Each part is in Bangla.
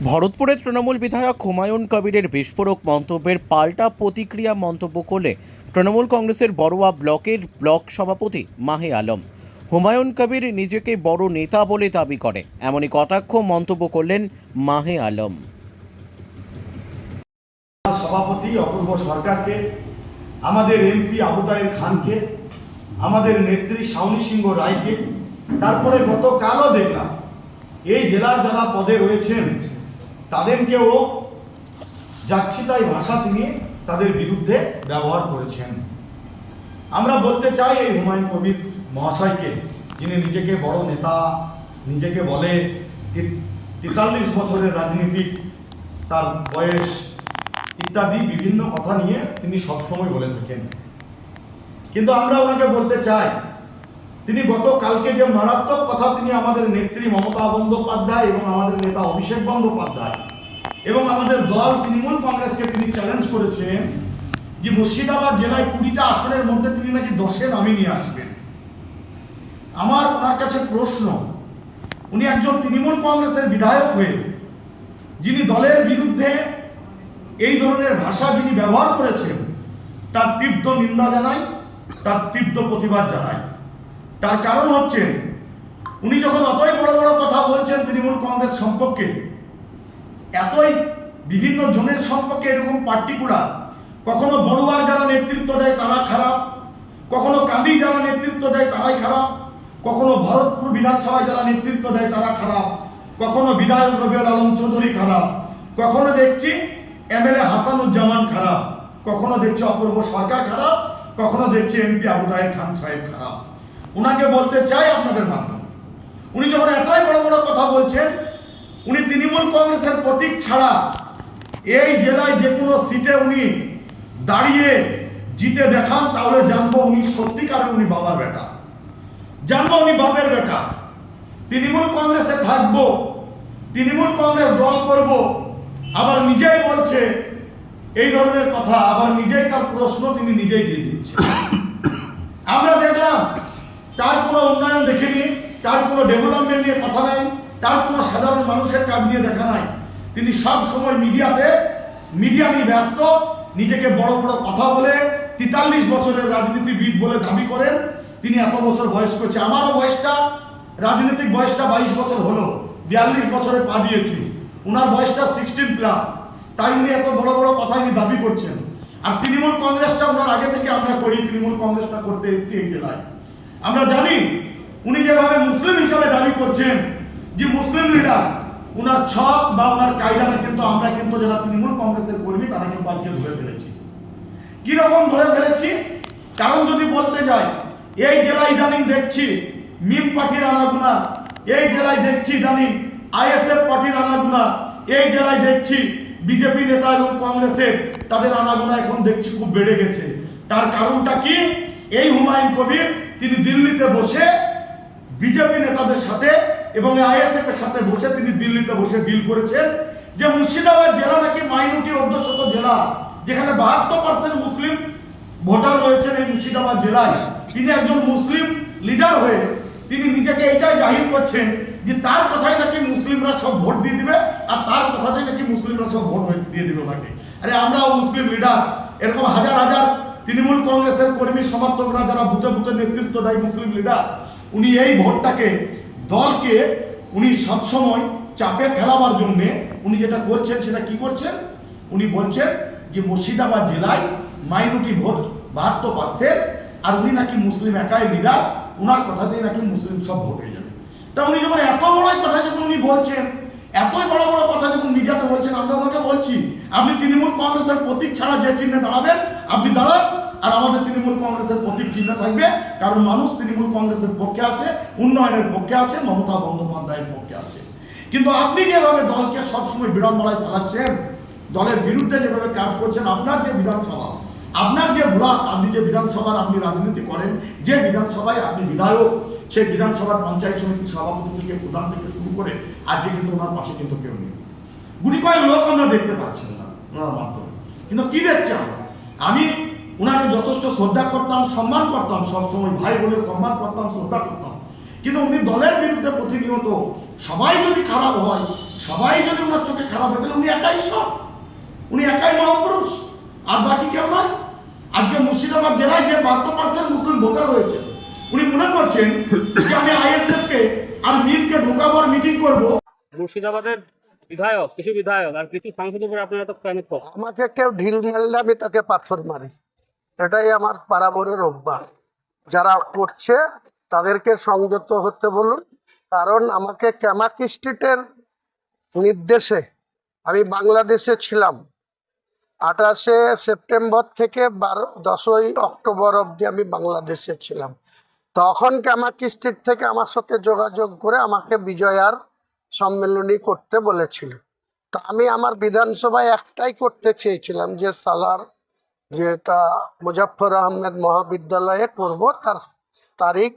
ভরতপুরের তৃণমূল বিধায়ক হুমায়ুন কবিরের বিস্ফোরক মন্তব্যের পাল্টা প্রতিক্রিয়া মন্তব্য করলে তৃণমূল কংগ্রেসের বড়ুয়া ব্লকের ব্লক সভাপতি মাহে আলম। হুমায়ুন কবির নিজেকে বড় নেতা বলে দাবি করে, এমনই কটাক্ষ মন্তব্য করলেন মাহে আলম। সভাপতি অপূর্ব সরকারকে, আমাদের এমপি আবু তাহের খানকে, আমাদের নেত্রী শাওনী সিংহ রায়কে, তারপরে গতকালও দেখলাম এই জেলার যারা পদে রয়েছেন তাদেরকেও যাচ্ছি তাই ভাষা তিনি তাদের বিরুদ্ধে ব্যবহার করেছেন। আমরা বলতে চাই এই হুমায়ুন কবির মহাশয়কে, যিনি নিজেকে বড় নেতা, নিজেকে বলে 43 বছরের রাজনীতি, তার বয়স ইত্যাদি বিভিন্ন কথা নিয়ে তিনি সবসময় বলে থাকেন। কিন্তু আমরা ওনাকে বলতে চাই, তিনি গতকালকে যে মারাত্মক কথা তিনি আমাদের নেত্রী মমতা বন্দ্যোপাধ্যায় এবং আমাদের নেতা অভিষেক বন্দ্যোপাধ্যায় এবং আমাদের দল তৃণমূল কংগ্রেসকে তিনি চ্যালেঞ্জ করেছেন যে মুর্শিদাবাদ জেলায় 20টা আসনের মধ্যে তিনি নাকি 10-এ নামিয়ে নিয়ে আসবেন। আমার ওনার কাছে প্রশ্ন, উনি একজন তৃণমূল কংগ্রেসের বিধায়ক হয়ে যিনি দলের বিরুদ্ধে এই ধরনের ভাষা যিনি ব্যবহার করেছেন, তার তীব্র নিন্দা জানাই, তার তীব্র প্রতিবাদ জানাই। তার কারণ হচ্ছে, উনি যখন অতই বড় বড় কথা বলছেন তৃণমূল কংগ্রেস সম্পর্কে, এতই বিভিন্ন জনের সম্পর্কে এরকম পার্টিকুলার, কখনো বড়ুয়ার যারা নেতৃত্ব দেয় তারা খারাপ, কখনো কান্দি যারা নেতৃত্ব দেয় তারাই খারাপ, কখনো ভরতপুর বিধানসভায় যারা নেতৃত্ব দেয় তারা খারাপ, কখনো বিধায়ক রবিউল আলম চৌধুরী খারাপ, কখনো দেখছি এমএলএ হাসানুজ্জামান খারাপ, কখনো দেখছি অপূর্ব সরকার খারাপ, কখনো দেখছি এমপি আবু তাহের খান সাহেব খারাপ। উনাকে বলতে চাই আপনাদের মাধ্যমে, উনি যখন এতই বড় বড় কথা বলছেন, উনি তৃণমূল কংগ্রেসের প্রতীক ছাড়া এই জেলায় যে কোনো সিটে উনি দাঁড়িয়ে জিতে দেখান, তাহলে জানবো উনি সত্যিকারের উনি বাবার বেটা, জানবো উনি বাপের বেটা। তৃণমূল কংগ্রেসে থাকবো, তৃণমূল কংগ্রেস দল করব, আবার নিজেই বলছে এই ধরনের কথা, আবার নিজেই তার প্রশ্ন তিনি নিজেই দিয়ে দিচ্ছে। আমরা দেখলাম তার কোনো উন্নয়ন দেখিনি, তার কোনো ডেভেলপমেন্ট নিয়ে কথা নাই, তার কোনো সাধারণ মানুষের কাজ নিয়ে দেখা নাই। তিনি সব সময় মিডিয়া নিয়ে ব্যস্ত, নিজেকে বড় বড় কথা বলে 43 বছরের রাজনীতিবিদ বলে দাবি করেন। তিনি এত বছর বয়স করছে, আমারও বয়সটা, রাজনৈতিক বয়সটা 22 বছর হলো, 42 বছরে পা দিয়েছি, ওনার বয়সটা 16+, তাই উনি এত বড় বড় কথা উনি দাবি করছেন। আর তৃণমূল কংগ্রেসটা ওনার আগে থেকে আমরা করি, তৃণমূল কংগ্রেসটা করতে এসেছি এই জেলায়। আমরা জানি উনি যেভাবে মুসলিম হিসাবে দাবি করছেন যে মুসলিম লিডার, ওনার ছক বা ওনার কায়দাটা কিন্তু আমরা কিন্তু যারা তৃণমূল কংগ্রেসের কর্মী তারা কিন্তু আজকে ধরে ফেলেছি। কিরকম ধরে ফেলেছি? কারণ যদি বলতে যাই, এই জেলায় ইদানিং দেখছি মিম পার্টির আনাগুনা, এই জেলায় দেখছি ইদানিং আইএসএফ পার্টির আনাগুনা, এই জেলায় দেখছি বিজেপি নেতা এবং কংগ্রেসের তাদের আনাগুনা এখন দেখছি খুব বেড়ে গেছে। তার কারণটা কি? এই হুমায়ুন কবির তিনি দিল্লিতে বসে বিজেপি নেতাদের সাথে এবং আইএসএফ এর সাথে বসে তিনি দিল্লিতে বসে ডিল করেছেন যে মুর্শিদাবাদ জেলা নাকি মাইনরিটি অধ্যুষিত জেলা, যেখানে 72% মুসলিম ভোটার রয়েছেন এই মুর্শিদাবাদ জেলায়। তিনি একজন মুসলিম লিডার হয়ে তিনি নিজেকে এটাই জাহির করছেন যে তার কথাই নাকি মুসলিমরা সব ভোট দিয়ে দিবে, আর তার কথাতেই নাকি মুসলিমরা সব ভোট দিয়ে দিবে তাকে। আরে আমরাও মুসলিম লিডার, এরকম হাজার হাজার তৃণমূল কংগ্রেসের কর্মী সমর্থকরা যারা বুথে বুথে নেতৃত্ব দেয় মুসলিম লিডার, উনি এই ভোটটাকে, দলকে উনি সবসময় চাপে ফেলাবার জন্য উনি যেটা করছেন সেটা কি করছেন? উনি বলছেন যে মুর্শিদাবাদ জেলায় মাইনরিটি ভোট 72%, আর উনি নাকি মুসলিম একাই লিডার, ওনার কথাতেই নাকি মুসলিম সব ভোট হয়ে যাবে। তা উনি যখন এত বড় কথা যখন উনি বলছেন, এতই বড় বড় কথা যখন মিডিয়াতে বলছেন, আমরা ওনাকে বলছি আপনি তৃণমূল কংগ্রেসের প্রতীক ছাড়া যে চিহ্নে দাঁড়াবেন আপনি দাঁড়ান, আর আমাদের তৃণমূল কংগ্রেসের প্রতীক চিহ্ন থাকবে, কারণ মানুষ তৃণমূল কংগ্রেসের পক্ষে আছে, উন্নয়নের পক্ষে আছে, মমতা বন্দ্যোপাধ্যায়ের পক্ষে আছে। কিন্তু আপনি যেভাবে দলকে সবসময় বিড়ম্বনায় ফেলাচ্ছেন, দলের বিরুদ্ধে যেভাবে কাজ করছেন, আপনার যে বিধানসভা, আপনার যে ব্লক, আপনি যে বিধানসভার আপনি রাজনীতি করেন, যে বিধানসভায় আপনি বিধায়ক, সেই বিধানসভার পঞ্চায়েত সমিতির সভাপতি থেকে প্রধান থেকে শুরু করে আজকে কিন্তু ওনার পাশে কিন্তু কেউ নেই। গুটি কয়েক লোক আমরা দেখতে পাচ্ছেন না ওনার মাধ্যমে, কিন্তু কি দেখছি আমি ওনাকে যথেষ্ট শ্রদ্ধা করতাম, সম্মান করতাম, সবসময় ভাই বলে সম্মান করতাম, শ্রদ্ধা করতাম, কিন্তু উনি দলের বিরুদ্ধে প্রতিনিয়ত সবাই যদি খারাপ হয়, সবাই যদি ওনার চোখে খারাপ হয়, তাহলে উনি একাই সব, উনি একাই মহাপুরুষ, আর বাকি কেউ নয়। আজকে মুর্শিদাবাদ জেলায় যে 72% মুসলিম ভোটার রয়েছে, উনি মনে করছেন যে আমি আইএসএফ কে আর মিমকে ঢোকাবো আর মিটিং করবো। মুর্শিদাবাদের কিছু বিধায়ক আর কিছু সাংসদের উপরে আপনারা তো কেন ক্ষোভ? আমাকে কেউ ঢিল মারলে আমি তাকে পাথর মারি, এটাই আমার পারাবরের অভ্যাস। যারা করছে তাদেরকে সংযত হতে বলুন, কারণ আমাকে ক্যামাকি স্ট্রিটের নির্দেশে আমি বাংলাদেশে ছিলাম 28শে সেপ্টেম্বর থেকে 10ই অক্টোবর অবধি আমি বাংলাদেশে ছিলাম। তখন ক্যামাকি স্ট্রিট থেকে আমার সাথে যোগাযোগ করে আমাকে বিজয়ার সম্মেলনী করতে বলেছিল। তো আমি আমার বিধানসভায় একটাই করতে চেয়েছিলাম, যে সালার যেটা মুজাফফর আহমেদ মহাবিদ্যালয়ে করব, তার তারিখ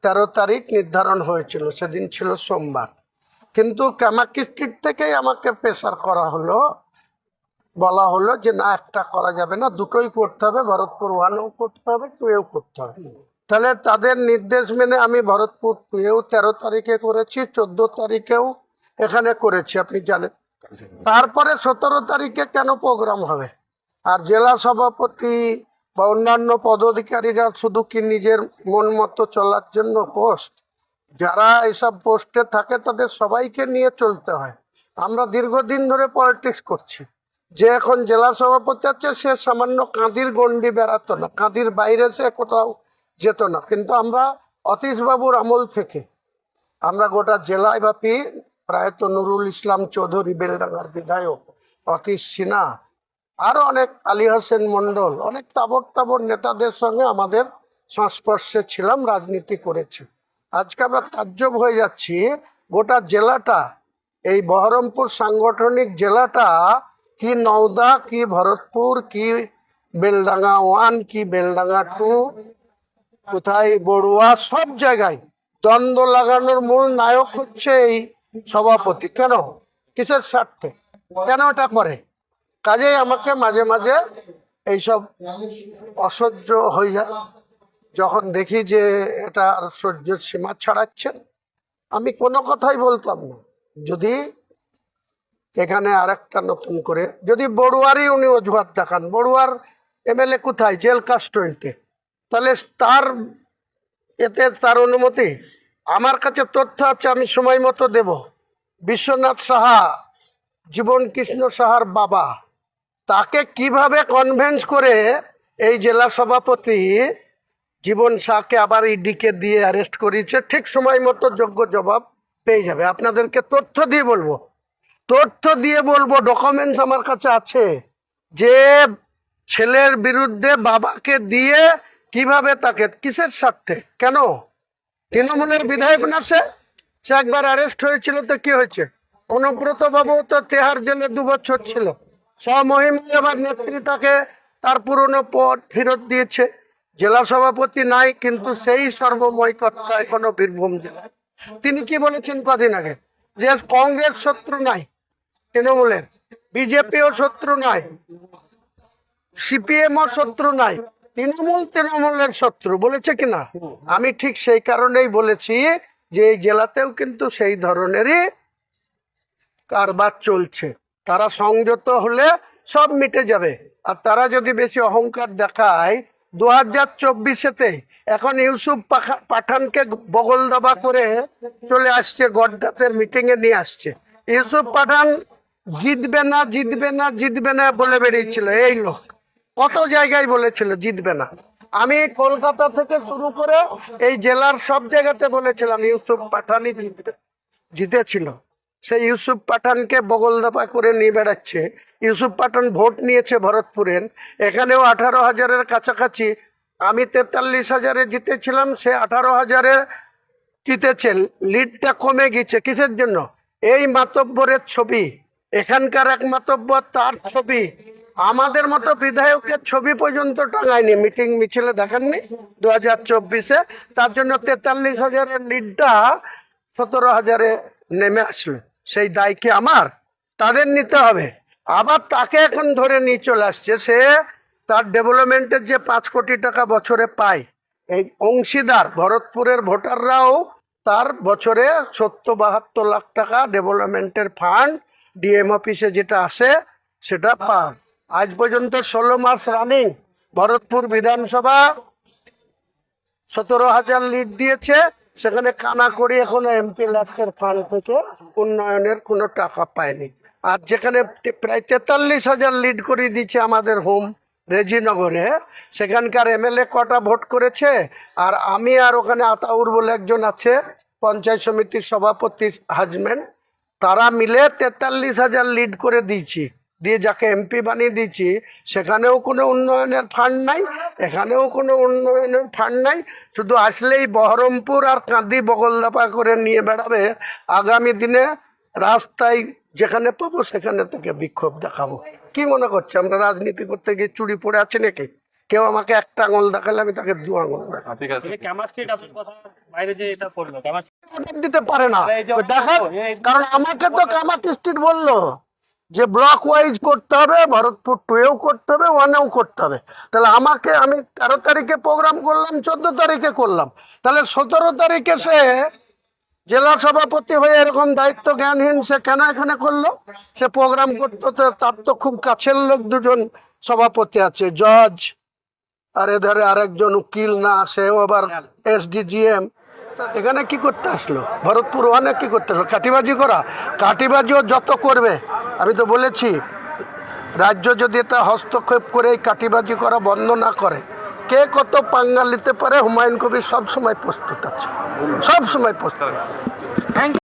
13 তারিখ নির্ধারণ হয়েছিল, সেদিন ছিল সোমবার। কিন্তু ক্যামাকি স্ট্রিট থেকেই আমাকে প্রেসার করা হলো, বলা হলো যে না, একটা করা যাবে না, দুটোই করতে হবে, ভরতপুর 1ও করতে হবে, 2এও করতে হবে। তাহলে তাদের নির্দেশ মেনে আমি ভরতপুর 2এও 13 তারিখে করেছি, 14 তারিখেও এখানে করেছি, আপনি জানেন। তারপরে 17 তারিখে কেন প্রোগ্রাম হবে? আর জেলা সভাপতি বা অন্যান্য পদাধিকারীরা শুধু কি নিজের মন মতো চলার জন্য পোস্ট? যারা এইসব পোস্টে থাকে তাদের সবাইকে নিয়ে চলতে হয়। আমরা দীর্ঘদিন ধরে পলিটিক্স করছি। যে এখন জেলা সভাপতি আছে, সে সামান্য কাঁদির গণ্ডি বেড়াতো না, কাঁদির বাইরে সে কোথাও যেত না। কিন্তু আমরা অতীশবাবুর আমল থেকে আমরা গোটা জেলায় ব্যাপী প্রায়ত নুরুল ইসলাম চৌধুরী বেলডাঙ্গার বিধায়ক, অতীশ সিনহা, আরো অনেক, আলী হোসেন মন্ডল, অনেক তাবড় তাবড় নেতাদের সঙ্গে আমাদের সংস্পর্শে ছিলাম, রাজনীতি করেছি। আজকে আমরা তাজ্জব হয়ে যাচ্ছি, গোটা জেলাটা, এই বহরমপুর সাংগঠনিক জেলাটা, কি নওদা, কি ভরতপুর, কি বেলডাঙ্গা 1, কি বেলডাঙ্গা 2, কোথায় বড়ুয়া, সব জায়গায় দ্বন্দ্ব লাগানোর মূল নায়ক হচ্ছে এই সভাপতি। কেন? কিসের স্বার্থে? কেন এটা করে? কাজেই আমাকে মাঝে মাঝে এইসব অসহ্য হয়ে যায়। যখন দেখি যে এটা আর সহ্যের সীমা ছাড়াচ্ছে, আমি কোনো কথাই বলতাম না। যদি এখানে আরেকটা নতুন করে যদি বড়ুয়ারই উনি অজুহাত দেখান, বড়ুয়ার এমএলএ কোথায়? জেল কাস্টডিতে, তাহলে তার অনুমতি আমার কাছে তথ্য আছে, আমি সময় মতো দেব। বিশ্বনাথ সাহা, জীবন কৃষ্ণ সাহার বাবা, তাকে কিভাবে কনভেন্স করে এই জেলা সভাপতি জীবন শাহকে আবার ইডিকে দিয়ে অ্যারেস্ট করিয়েছে, ঠিক সময় মতো যোগ্য জবাব পেয়ে যাবে। আপনাদেরকে তথ্য দিয়ে বলবো, ডকুমেন্টস আমার কাছে আছে, যে ছেলের বিরুদ্ধে বাবাকে দিয়ে কিভাবে তাকে, কিসের স্বার্থে, কেন? তৃণমূলের বিধায়ক না সে একবার অ্যারেস্ট হয়েছিল, তো কি হয়েছে? অনুব্রত বাবু তো তেহার জেলে 2 বছর ছিল, মহিম আবার নেত্রী তাকে তার পুরনো পদ ফেরত দিয়েছে। জেলা সভাপতি নাই, কিন্তু সেই সর্বময় কর্তা এখনো বীরভূম জেলায়। তিনি কি বলেছেন কদিন আগে? যে কংগ্রেস শত্রু নাই তৃণমূলের, বিজেপিও শত্রু নাই, সিপিএমও শত্রু নাই, তৃণমূলের শত্রু বলেছে কিনা? আমি ঠিক সেই কারণেই বলেছি যে এই জেলাতেও কিন্তু সেই ধরনেরই কারবার চলছে। তারা সংযত হলে সব মিটে যাবে। আর তারা যদি বেশি অহংকার দেখায়, 2024-তে এখন ইউসুফ পাঠানকে বগল দাবা করে চলে আসছে, গড্ডাতের মিটিংয়ে নিয়ে আসছে। ইউসুফ পাঠান জিতবে না জিতবে না জিতবে না বলে বেরিয়েছিল, এই লোক কত জায়গায় বলেছিল জিতবে না। আমি কলকাতা থেকে শুরু করে এই জেলার সব জায়গাতে বলেছিলাম ইউসুফ পাঠানই জিতেছিল। সেই ইউসুফ পাঠানকে বগল দাপা করে নিয়ে বেড়াচ্ছে। ইউসুফ পাঠান ভোট নিয়েছে ভরতপুরের, এখানেও 18,000-এর কাছাকাছি। আমি 43,000-এ জিতেছিলাম, সে 18,000-এ জিতেছে। লিডটা কমে গেছে, কিসের জন্য? এই মাতব্বরের ছবি, এখানকার এক মাতব্বর, তার ছবি, আমাদের মতো বিধায়কের ছবি পর্যন্ত টাঙায়নি, মিটিং মিছিলে দেখাননি 2024-এ। তার জন্য 43,000-এর লিডটা 17,000-এ নেমে আসলো। সেই দায় কি আমার? তাদের নিতে হবে। আবার তাকে এখন ধরে নিয়ে চলে আসছে, সে তার ডেভেলপমেন্টের যে 5 কোটি টাকা বছরে পায়, এই অংশীদার ভরতপুরের ভোটাররাও তার বছরে 70-72 লাখ টাকা ডেভেলপমেন্টের ফান্ড ডিএম অফিসে যেটা আসে সেটা পান। আজ পর্যন্ত 16 মাস রানিং ভরতপুর বিধানসভা 17,000 লিড দিয়েছে, সেখানে কানা করি এখনো এমপি লাখের ফান্ড থেকে উন্নয়নের কোনো টাকা পায়নি। আর যেখানে প্রায় 43,000 লিড করে দিচ্ছে আমাদের হোম রেজিনগরে, সেখানকার এমএলএ কটা ভোট করেছে, আর আমি আর ওখানে আতাউর বলে একজন আছে পঞ্চায়েত সমিতির সভাপতি হাজবেন্ড, তারা মিলে 43,000 লিড করে দিয়েছি, দিয়ে যাকে এমপি বানিয়ে দিয়েছি সেখানেও কোনো উন্নয়নের ফান্ড নাই, এখানেও কোনো উন্নয়নের ফান্ড নাই। শুধু আসলেই বহরমপুর আর কাঁদি বগলদাপা করে নিয়ে বেড়াবে। আগামী দিনে রাস্তায় যেখানে পাবো সেখানে থেকে বিক্ষোভ দেখাবো। কি মনে করছে আমরা রাজনীতি করতে গিয়ে চুরি পড়ে আছে নাকি? কেউ আমাকে একটা আঙুল দেখালে আমি তাকে 2 আঙুল দেখাবো। এই যে ক্যামার স্ট্রিট আপনার কথা বাইরে যে এটা করলো ক্যামার দিতে পারে না এই যে দেখা, কারণ আমাকে তো কামাত স্ট্রিট বললো যে ব্লক ওয়াইজ করতে হবে, ভরতপুর 2-এও করতে হবে, 1-এও করতে হবে। তাহলে আমাকে, আমি 13 তারিখে প্রোগ্রাম করলাম, 14 তারিখে করলাম, তাহলে 17 তারিখে সে জেলা সভাপতি হয়ে এরকম দায়িত্ব জ্ঞানহীন সে কেন এখানে করলো? সে প্রোগ্রাম করতো, তার তো খুব কাছের লোক 2জন সভাপতি আছে, জজ, আর এধারে আরেকজন উকিল, না সেও আবার এসডিজিএম। এখানে কি করতে আসলো? ভরতপুর 1-এ কি করতে আসলো? কাটিবাজি করা? কাটিবাজিও যত করবে, আমি তো বলেছি রাজ্য যদি এটা হস্তক্ষেপ করে এই কাটিবাজি করা বন্ধ না করে, কে কত পাঙ্গা নিতে পারে হুমায়ুন কবির সব সময় প্রস্তুত আছে, সব সময় প্রস্তুত।